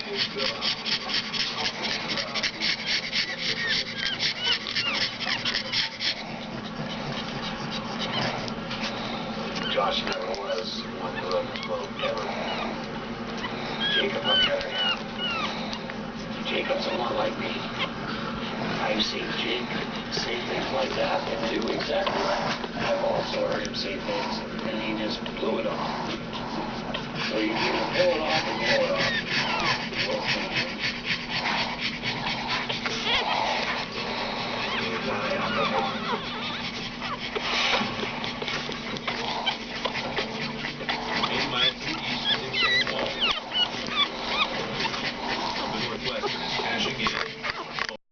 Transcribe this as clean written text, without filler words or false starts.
Josh never was one to run the boat, ever. Jacob, on the other hand, Jacob's a lot like me. I've seen Jake say things like that and do exactly that. I've also heard him say things and he just blew it off. So you either pull it off and